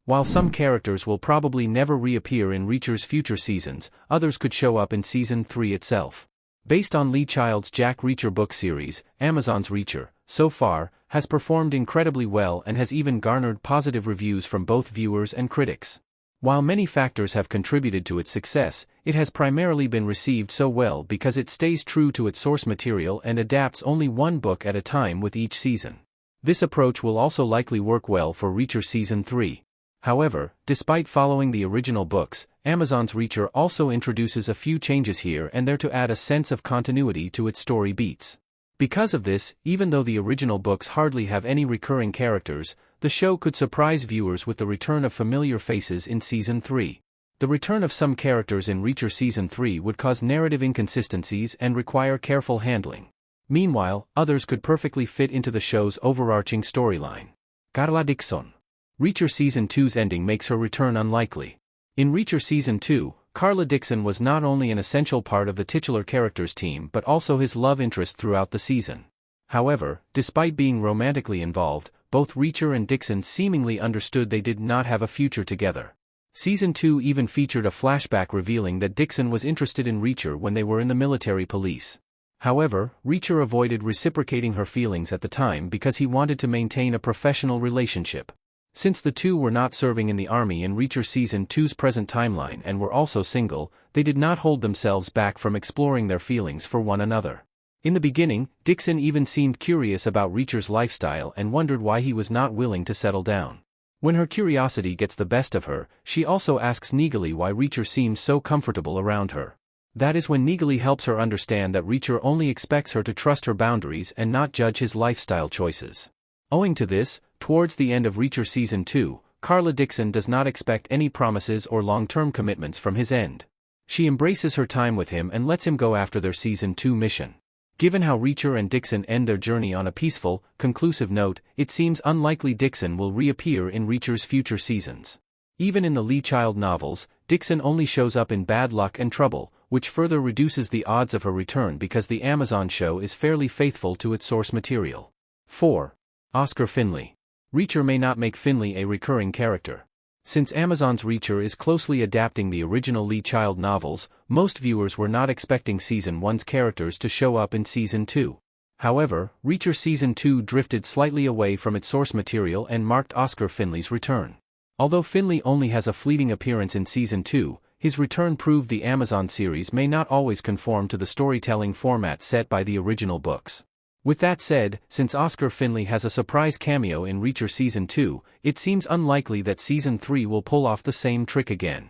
While some characters will probably never reappear in Reacher's future seasons, others could show up in Season 3 itself. Based on Lee Child's Jack Reacher book series, Amazon's Reacher, so far, has performed incredibly well and has even garnered positive reviews from both viewers and critics. While many factors have contributed to its success, it has primarily been received so well because it stays true to its source material and adapts only one book at a time with each season. This approach will also likely work well for Reacher Season 3. However, despite following the original books, Amazon's Reacher also introduces a few changes here and there to add a sense of continuity to its story beats. Because of this, even though the original books hardly have any recurring characters, the show could surprise viewers with the return of familiar faces in Season 3. The return of some characters in Reacher Season 3 would cause narrative inconsistencies and require careful handling. Meanwhile, others could perfectly fit into the show's overarching storyline. Carla Dixon. Reacher Season 2's ending makes her return unlikely. In Reacher Season 2, Carla Dixon was not only an essential part of the titular character's team but also his love interest throughout the season. However, despite being romantically involved, both Reacher and Dixon seemingly understood they did not have a future together. Season 2 even featured a flashback revealing that Dixon was interested in Reacher when they were in the military police. However, Reacher avoided reciprocating her feelings at the time because he wanted to maintain a professional relationship. Since the two were not serving in the army in Reacher Season 2's present timeline and were also single, they did not hold themselves back from exploring their feelings for one another. In the beginning, Dixon even seemed curious about Reacher's lifestyle and wondered why he was not willing to settle down. When her curiosity gets the best of her, she also asks Neagley why Reacher seems so comfortable around her. That is when Neagley helps her understand that Reacher only expects her to trust her boundaries and not judge his lifestyle choices. Owing to this, towards the end of Reacher Season 2, Carla Dixon does not expect any promises or long-term commitments from his end. She embraces her time with him and lets him go after their Season 2 mission. Given how Reacher and Dixon end their journey on a peaceful, conclusive note, it seems unlikely Dixon will reappear in Reacher's future seasons. Even in the Lee Child novels, Dixon only shows up in bad luck and trouble, which further reduces the odds of her return because the Amazon show is fairly faithful to its source material. 4. Oscar Finley. Reacher may not make Finley a recurring character. Since Amazon's Reacher is closely adapting the original Lee Child novels, most viewers were not expecting Season 1's characters to show up in Season 2. However, Reacher Season 2 drifted slightly away from its source material and marked Oscar Finley's return. Although Finley only has a fleeting appearance in Season 2, his return proved the Amazon series may not always conform to the storytelling format set by the original books. With that said, since Oscar Finley has a surprise cameo in Reacher Season 2, it seems unlikely that Season 3 will pull off the same trick again.